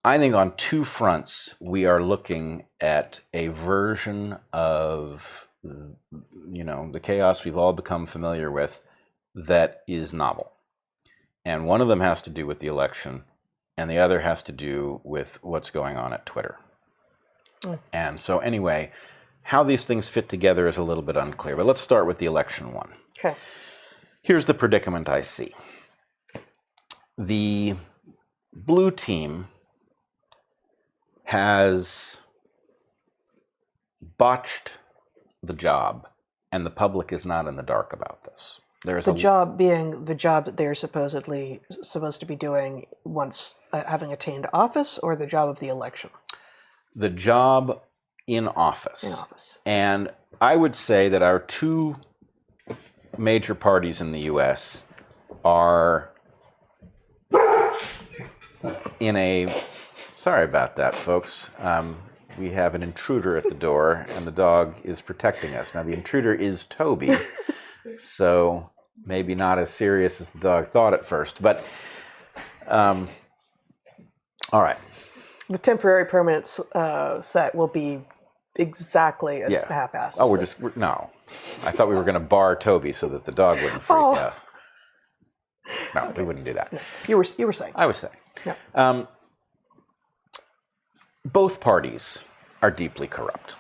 I think on two fronts, we are looking at a version of, the chaos we've all become familiar with that is novel. And one of them has to do with the election, and the other has to do with what's going on at Twitter. And so anyway, how these things fit together is a little bit unclear, but let's start with the election one. Okay. Here's the predicament I see. The blue team has botched the job, and the public is not in the dark about this. There's the job being the job that they're supposed to be doing once having attained office, or the job of the election? The job in office. In office. And I would say that our two major parties in the U.S. are in a... Sorry about that, folks. We have an intruder at the door, and the dog is protecting us. Now, the intruder is Toby, so maybe not as serious as the dog thought at first. But, all right. The temporary permanent set will be exactly as half-assed. Oh, no. I thought we were going to bar Toby so that the dog wouldn't freak out. No, we wouldn't do that. No. You were saying. I was saying. Yeah. Both parties are deeply corrupt.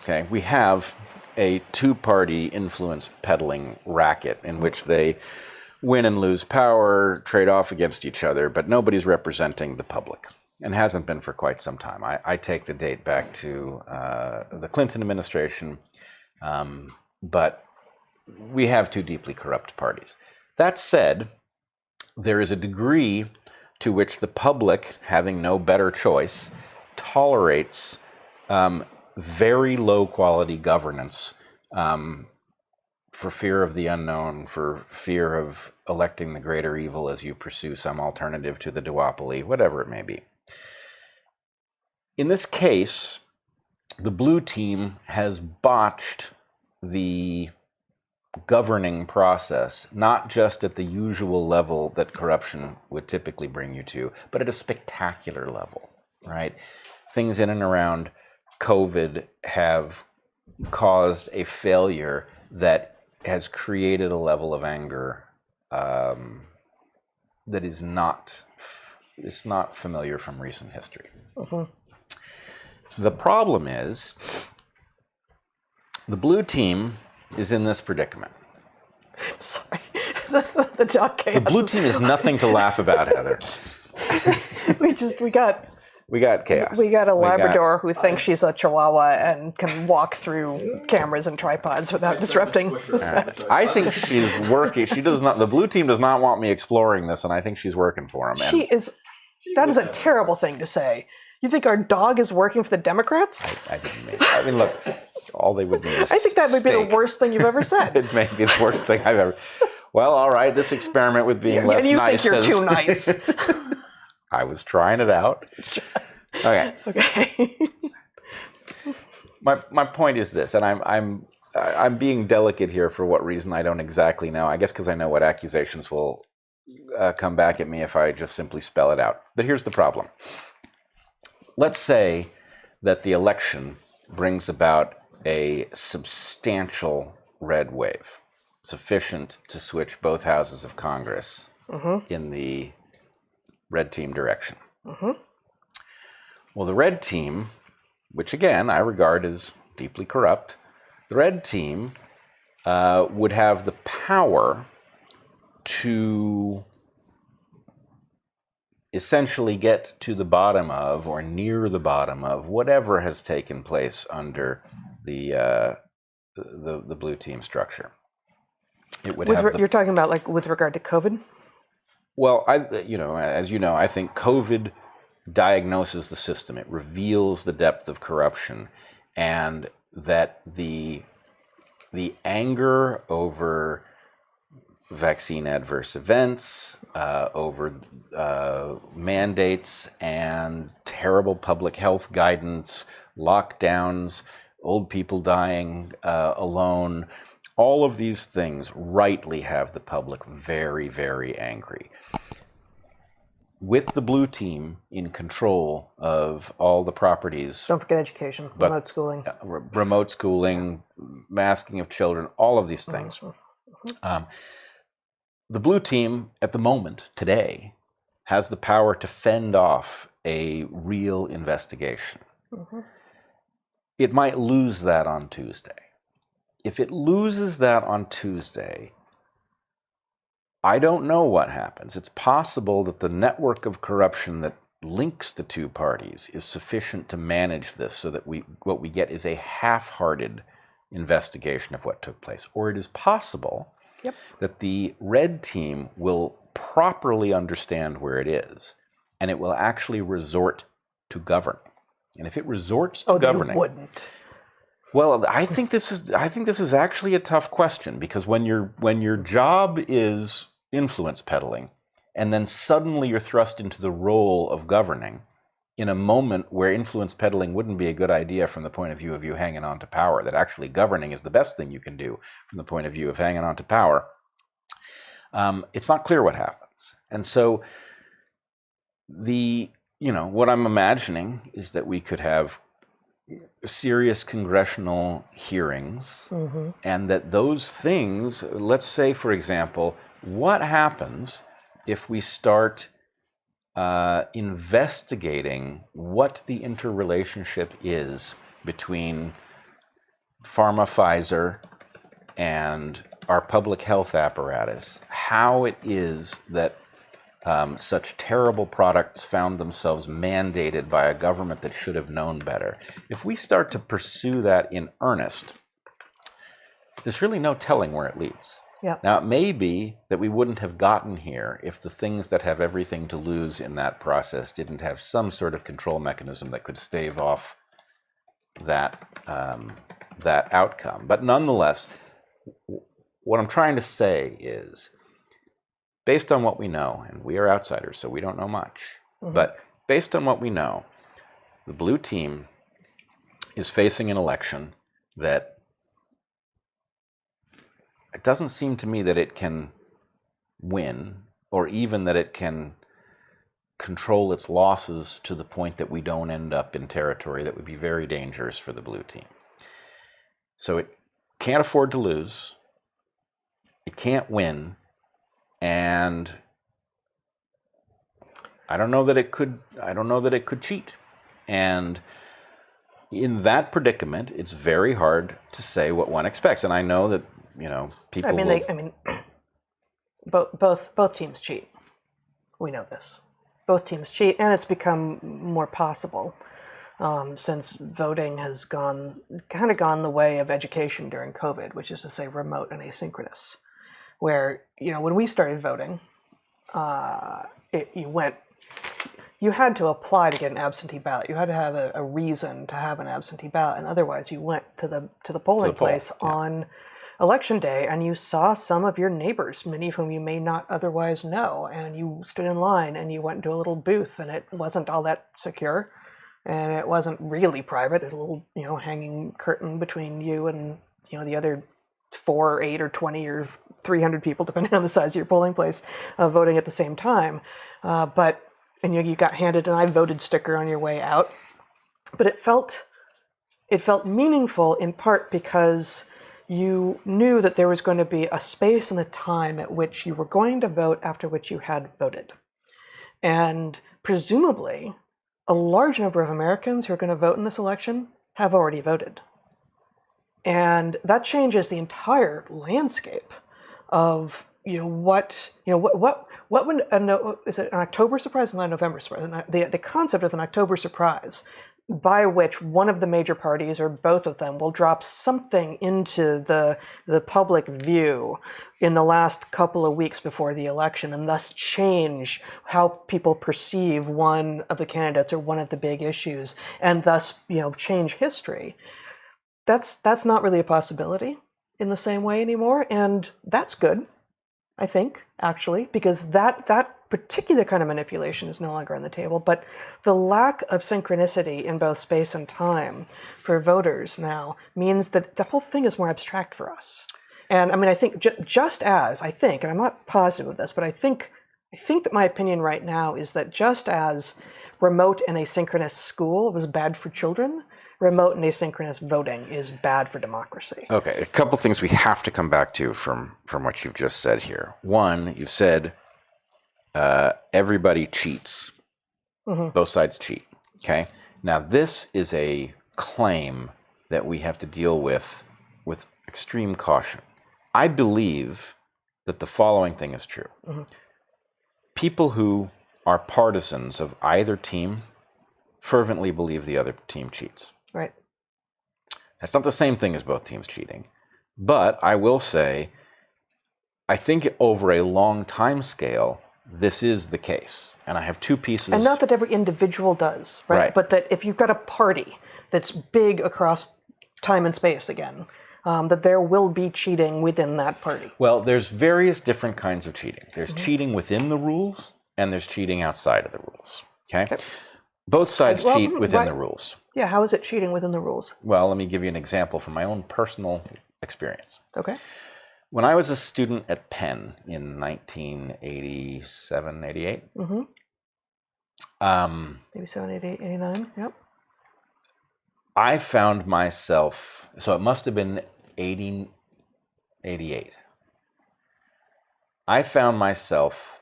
Okay, we have a two-party influence peddling racket in which they win and lose power, trade off against each other, but nobody's representing the public, and hasn't been for quite some time. I take the date back to the Clinton administration, but we have two deeply corrupt parties. That said, there is a degree to which the public, having no better choice, tolerates very low-quality governance for fear of the unknown, for fear of electing the greater evil as you pursue some alternative to the duopoly, whatever it may be. In this case, the blue team has botched the governing process, not just at the usual level that corruption would typically bring you to, but at a spectacular level, right? Things in and around COVID have caused a failure that has created a level of anger that is not familiar from recent history. Mm-hmm. The problem is the blue team is in this predicament. Sorry, the dog chaos. The blue team is nothing to laugh about, Heather. We got chaos. We got a Labrador who thinks she's a Chihuahua and can walk through cameras and tripods without disrupting the set. I think she's working. She does not. The blue team does not want me exploring this, and I think she's working for them. That is a terrible thing to say. You think our dog is working for the Democrats? I didn't mean. I mean, look. All they would need is I think that would be the worst thing you've ever said. It may be the worst thing I've ever. Well, all right. This experiment with being less nice. And you think you're too nice. I was trying it out. Okay. Okay. My point is this, and I'm being delicate here for what reason I don't exactly know. I guess because I know what accusations will come back at me if I just simply spell it out. But here's the problem. Let's say that the election brings about a substantial red wave, sufficient to switch both houses of Congress in the red team direction. Mm-hmm. Well, the red team, which again I regard as deeply corrupt, the red team would have the power to essentially get to the bottom of, or near the bottom of, whatever has taken place under the blue team structure. It would you're talking about like with regard to COVID? Well, as you know, I think COVID diagnoses the system. It reveals the depth of corruption, and that the anger over vaccine adverse events, over mandates and terrible public health guidance, lockdowns, old people dying alone, all of these things rightly have the public very, very angry. with the blue team in control of all the properties. Don't forget education, remote schooling. Remote schooling, masking of children, all of these things. The blue team, at the moment, today, has the power to fend off a real investigation. It might lose that on Tuesday. If it loses that on Tuesday, I don't know what happens. It's possible that the network of corruption that links the two parties is sufficient to manage this so that what we get is a half-hearted investigation of what took place. Or it is possible that the red team will properly understand where it is, and it will actually resort to governing. And if it resorts to governing, they wouldn't. Well, I think this is actually a tough question, because when your job is influence peddling, and then suddenly you're thrust into the role of governing in a moment where influence peddling wouldn't be a good idea from the point of view of you hanging on to power, that actually governing is the best thing you can do from the point of view of hanging on to power, it's not clear what happens. And so what I'm imagining is that we could have serious congressional hearings, and that those things, let's say, for example, what happens if we start investigating what the interrelationship is between pharma, Pfizer, and our public health apparatus, how it is that such terrible products found themselves mandated by a government that should have known better. If we start to pursue that in earnest, there's really no telling where it leads. Yep. Now, it may be that we wouldn't have gotten here if the things that have everything to lose in that process didn't have some sort of control mechanism that could stave off that outcome. But nonetheless, what I'm trying to say is, based on what we know, and we are outsiders, so we don't know much, but based on what we know, the blue team is facing an election that it doesn't seem to me that it can win, or even that it can control its losses to the point that we don't end up in territory that would be very dangerous for the blue team. So it can't afford to lose, it can't win, and I don't know that it could cheat. And in that predicament, it's very hard to say what one expects. And I know that, people both teams cheat. We know this. Both teams cheat, and it's become more possible since voting has gone the way of education during COVID, which is to say remote and asynchronous. Where, when we started voting, you had to apply to get an absentee ballot. You had to have a reason to have an absentee ballot, and otherwise you went to the polling place on election day, and you saw some of your neighbors, many of whom you may not otherwise know, and you stood in line and you went to a little booth, and it wasn't all that secure, and it wasn't really private. There's a little, hanging curtain between you and, the other 4 or 8 or 20 or 300 people, depending on the size of your polling place, voting at the same time. And you got handed an "I voted" sticker on your way out. But it felt meaningful in part because you knew that there was going to be a space and a time at which you were going to vote after which you had voted. And presumably, a large number of Americans who are going to vote in this election have already voted. And that changes the entire landscape of what would is it an October surprise? Not a November surprise. The concept of an October surprise, by which one of the major parties or both of them will drop something into the public view in the last couple of weeks before the election, and thus change how people perceive one of the candidates or one of the big issues, and thus change history. That's not really a possibility in the same way anymore, and that's good, I think, actually, because that particular kind of manipulation is no longer on the table. But the lack of synchronicity in both space and time for voters now means that the whole thing is more abstract for us. And I think just as I think, and I'm not positive of this, but I think I think that my opinion right now is that just as remote and asynchronous school was bad for children, remote and asynchronous voting is bad for democracy. Okay, a couple things we have to come back to from what you've just said here. One, you said everybody cheats. Mm-hmm. Both sides cheat. Okay. Now, this is a claim that we have to deal with extreme caution. I believe that the following thing is true. Mm-hmm. People who are partisans of either team fervently believe the other team cheats. Right. That's not the same thing as both teams cheating. But I will say, I think over a long time scale, this is the case. And I have two pieces. And not that every individual does, right? But that if you've got a party that's big across time and space again, that there will be cheating within that party. Well, there's various different kinds of cheating. There's cheating within the rules, and there's cheating outside of the rules. Okay? Both sides cheat within the rules. Yeah, how is it cheating within the rules? Well, let me give you an example from my own personal experience. Okay. When I was a student at Penn in 1987, 88. Mm-hmm. 87, 88, 89, yep. I found myself, so it must have been 80, 88. I found myself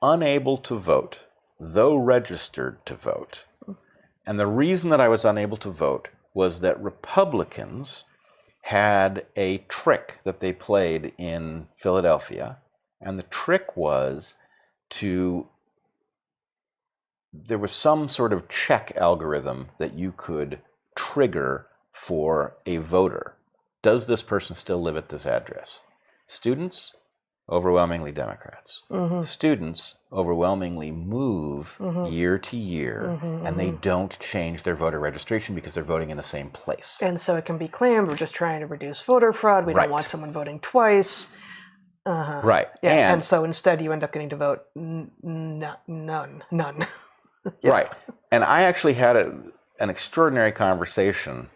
unable to vote, though registered to vote. And the reason that I was unable to vote was that Republicans had a trick that they played in Philadelphia. And the trick was there was some sort of check algorithm that you could trigger for a voter. Does this person still live at this address? Students, overwhelmingly Democrats. Mm-hmm. Students overwhelmingly move year to year, and they don't change their voter registration because they're voting in the same place. And so it can be claimed we're just trying to reduce voter fraud. We don't want someone voting twice. Right. Yeah. And so instead you end up getting to vote none. Yes. Right. And I actually had an extraordinary conversation.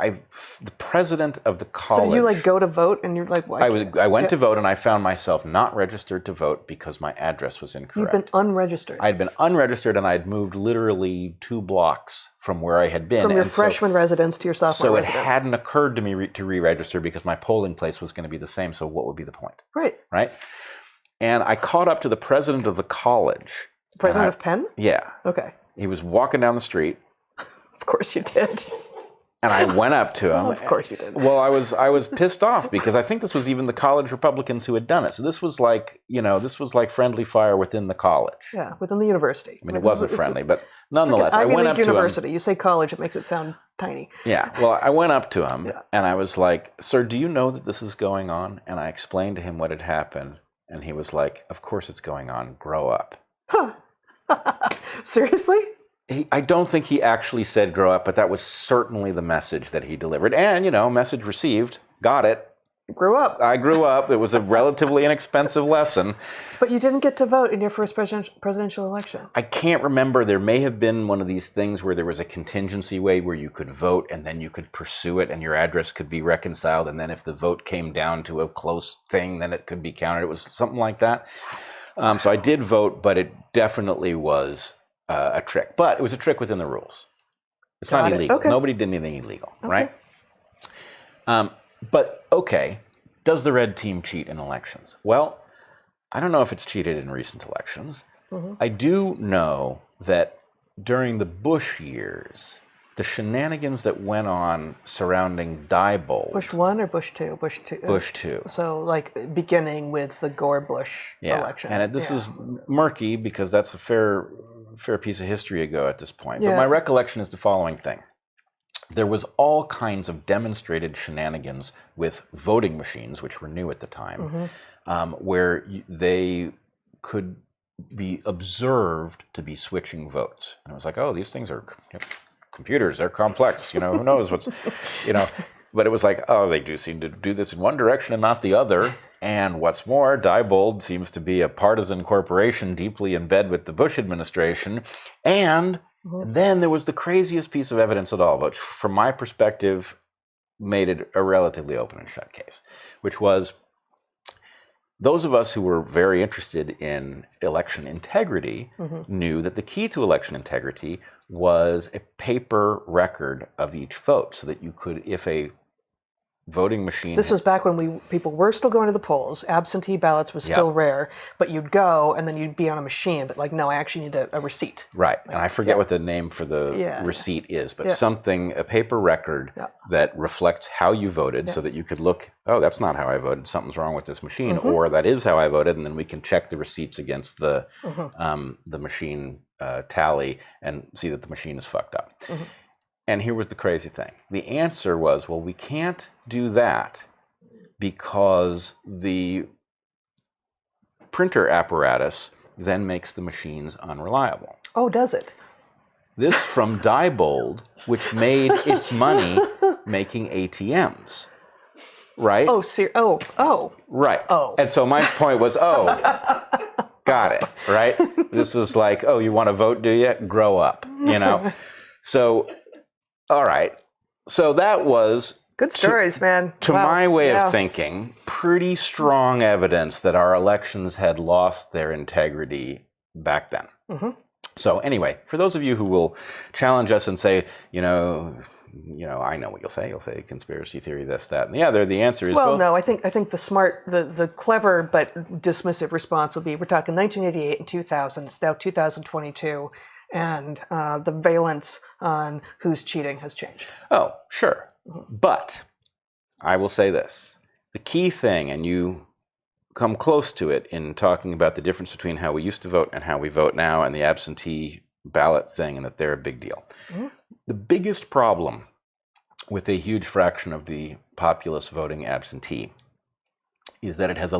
The president of the college. So you go to vote and you're like, well, I went to vote and I found myself not registered to vote because my address was incorrect. You've been unregistered. I'd been unregistered and I'd moved literally 2 blocks from where I had been. From your freshman residence to your sophomore residence. So it hadn't occurred to me to re-register because my polling place was going to be the same. So what would be the point? Right. Right. And I caught up to the president of the college. The president of Penn? Yeah. Okay. He was walking down the street. Of course you did. And I went up to him. Oh, of course you did. Well, I was pissed off because I think this was even the college Republicans who had done it. So this was like friendly fire within the college. Yeah, within the university. I mean, it wasn't friendly, but nonetheless, I went up to university. You say college, it makes it sound tiny. Yeah. Well, I went up to him and I was like, "Sir, do you know that this is going on?" And I explained to him what had happened, and he was like, "Of course it's going on. Grow up." Huh. Seriously? I don't think he actually said grow up, but that was certainly the message that he delivered. And, message received. Got it. Grew up. I grew up. It was a relatively inexpensive lesson. But you didn't get to vote in your first presidential election. I can't remember. There may have been one of these things where there was a contingency way where you could vote and then you could pursue it and your address could be reconciled. And then if the vote came down to a close thing, then it could be counted. It was something like that. So I did vote, but it definitely was a trick. But it was a trick within the rules. It's not illegal. Okay. Nobody did anything illegal, right? But, okay, does the red team cheat in elections? Well, I don't know if it's cheated in recent elections. I do know that during the Bush years, the shenanigans that went on surrounding Diebold. Bush 1 or Bush 2? Bush 2. So, beginning with the Gore-Bush election. And this is murky because that's a fair piece of history ago at this point. But my recollection is the following thing. There was all kinds of demonstrated shenanigans with voting machines, which were new at the time, where they could be observed to be switching votes. And it was like, oh, these things are computers, they're complex, who knows what's, but it was like, oh, they do seem to do this in one direction and not the other. And what's more, Diebold seems to be a partisan corporation deeply in bed with the Bush administration. And then there was the craziest piece of evidence at all, which from my perspective made it a relatively open and shut case, which was those of us who were very interested in election integrity knew that the key to election integrity was a paper record of each vote, so that you could, if a voting machine... This was back when people were still going to the polls. Absentee ballots was still rare, but you'd go and then you'd be on a machine, but like, no, I actually need a receipt. Right, and I forget what the name for the receipt is, but a paper record that reflects how you voted, so that you could look, oh, that's not how I voted, something's wrong with this machine, or that is how I voted, and then we can check the receipts against the machine tally and see that the machine is fucked up. And here was the crazy thing. The answer was, well, we can't do that because the printer apparatus then makes the machines unreliable. Oh, does it? This from Diebold, which made its money making ATMs, right? Oh. Right. Oh. And so my point was, got it, right? This was like, oh, you want to vote, do you? Grow up, you know? So... All right. So that was... Good stories, man. To my way of thinking, pretty strong evidence that our elections had lost their integrity back then. So anyway, for those of you who will challenge us and say, I know what you'll say. You'll say conspiracy theory, this, that, and the other. The answer is both. No, I think the smart, the clever but dismissive response will be, we're talking 1988 and 2000. It's now 2022. And the valence on who's cheating has changed. Oh, sure. But I will say this. The key thing, and you come close to it in talking about the difference between how we used to vote and how we vote now, and the absentee ballot thing, and that they're a big deal. The biggest problem with a huge fraction of the populace voting absentee is that it has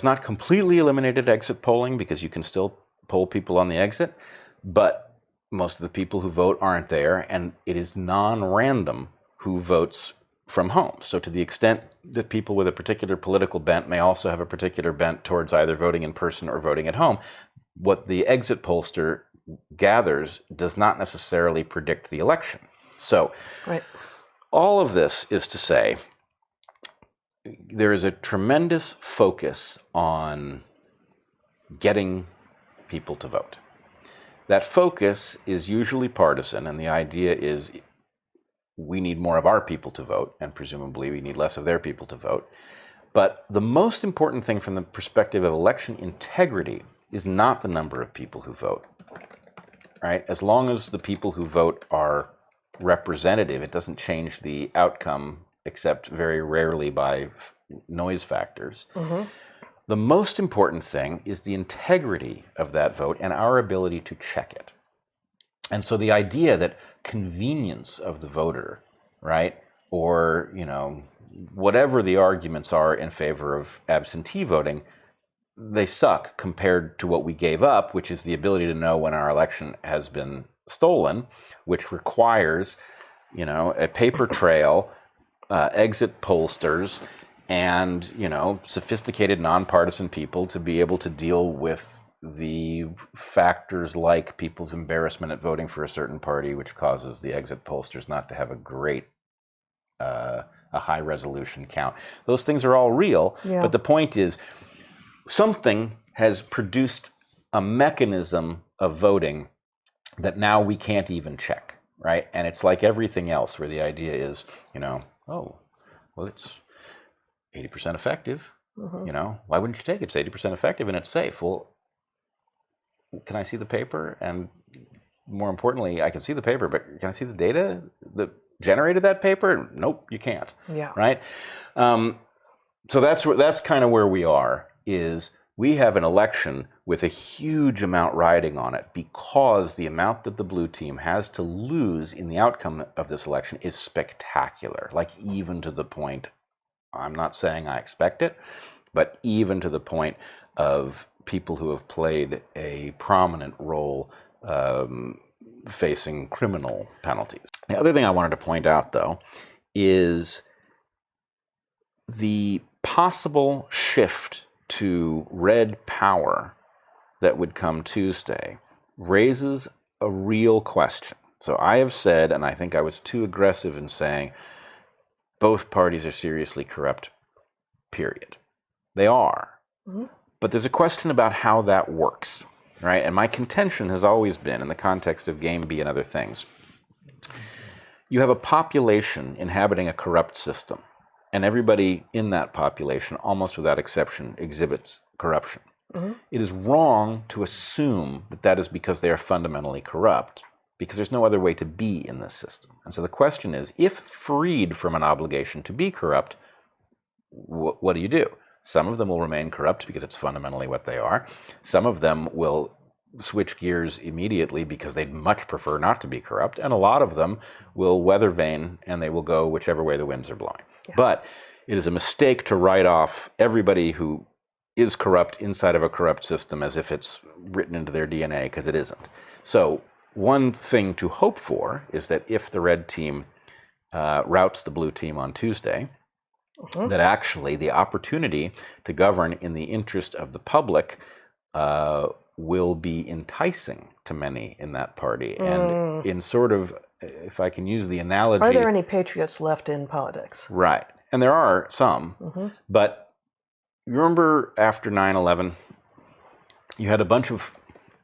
not completely eliminated exit polling, because you can still poll people on the exit, but most of the people who vote aren't there, and it is non-random who votes from home. So to the extent that people with a particular political bent may also have a particular bent towards either voting in person or voting at home, what the exit pollster gathers does not necessarily predict the election. So all of this is to say, there is a tremendous focus on getting people to vote. That focus is usually partisan, and the idea is we need more of our people to vote, and presumably we need less of their people to vote. But the most important thing from the perspective of election integrity is not the number of people who vote, right? As long as the people who vote are representative, it doesn't change the outcome, except very rarely by noise factors. The most important thing is the integrity of that vote and our ability to check it. And so the idea that convenience of the voter, right, or, whatever the arguments are in favor of absentee voting, they suck compared to what we gave up, which is the ability to know when our election has been stolen, which requires, a paper trail, exit pollsters, and, sophisticated nonpartisan people to be able to deal with the factors like people's embarrassment at voting for a certain party, which causes the exit pollsters not to have a high resolution count. Those things are all real, but the point is, something has produced a mechanism of voting that now we can't even check, right? And it's like everything else, where the idea is, it's 80% effective. Why wouldn't you take it? It's 80% effective and it's safe. Well, can I see the paper? And more importantly, I can see the paper, but can I see the data that generated that paper? Nope, you can't. Right? So that's kind of where we are, is we have an election with a huge amount riding on it, because the amount that the blue team has to lose in the outcome of this election is spectacular. Like, even to the point, I'm not saying I expect it, but even to the point of people who have played a prominent role facing criminal penalties. The other thing I wanted to point out, though, is the possible shift to red power that would come Tuesday raises a real question. So I have said, and I think I was too aggressive in saying, both parties are seriously corrupt period. They are. Mm-hmm. But there's a question about how that works, right? And my contention has always been, in the context of Game B and other things, you have a population inhabiting a corrupt system, and everybody in that population, almost without exception, exhibits corruption. Mm-hmm. It is wrong to assume that that is because they are fundamentally corrupt, because there's no other way to be in this system. And so the question is, if freed from an obligation to be corrupt, what do you do? Some of them will remain corrupt because it's fundamentally what they are. Some of them will switch gears immediately because they'd much prefer not to be corrupt. And a lot of them will weather vane and they will go whichever way the winds are blowing. Yeah. But it is a mistake to write off everybody who is corrupt inside of a corrupt system as if it's written into their DNA, because it isn't. So one thing to hope for is that if the red team routs the blue team on Tuesday, mm-hmm. that actually the opportunity to govern in the interest of the public will be enticing to many in that party. And in sort of, if I can use the analogy... Are there any patriots left in politics? Right. And there are some. Mm-hmm. But you remember after 9/11, you had a bunch of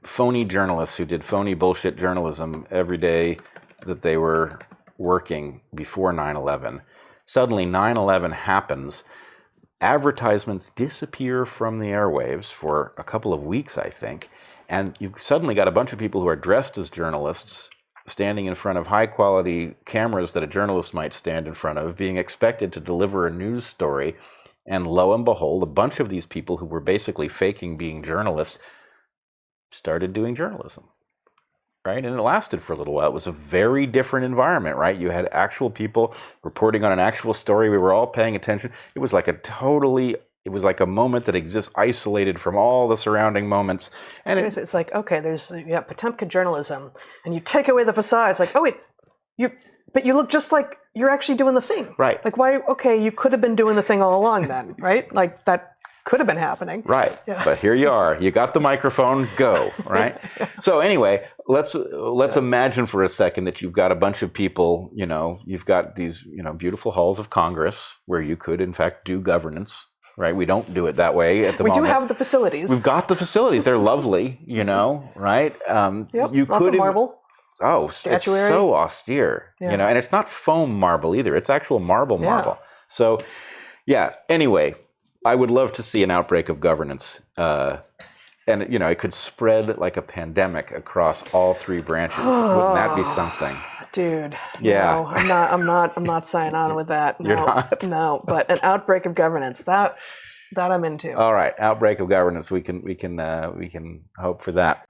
phony journalists who did phony bullshit journalism every day that they were working before 9/11. Suddenly 9/11 happens, advertisements disappear from the airwaves for a couple of weeks, I think, and you've suddenly got a bunch of people who are dressed as journalists standing in front of high-quality cameras that a journalist might stand in front of, being expected to deliver a news story, and lo and behold, a bunch of these people who were basically faking being journalists started doing journalism. Right? And it lasted for a little while. It was a very different environment, right? You had actual people reporting on an actual story. We were all paying attention. It was like a moment that exists isolated from all the surrounding moments. And it's like, okay, you have Potemkin journalism, and you take away the facade. It's like, oh wait, but you look just like you're actually doing the thing. Right. Like, why? Okay, you could have been doing the thing all along then, right? Like that could have been happening. Right. Yeah. But here you are. You got the microphone, go, right? Yeah. So anyway, let's imagine for a second that you've got a bunch of people, you've got these, beautiful halls of Congress where you could in fact do governance, right? We don't do it that way at the moment. We do have the facilities. We've got the facilities. They're lovely, right? Yep. Lots of marble. Oh, statuary. It's so austere, and it's not foam marble either. It's actual marble. So yeah, anyway, I would love to see an outbreak of governance, and it could spread like a pandemic across all three branches. Wouldn't that be something, dude? Yeah, no, I'm not signing on with that. No, you're not. No, but an outbreak of governance that I'm into. All right, outbreak of governance. We can hope for that.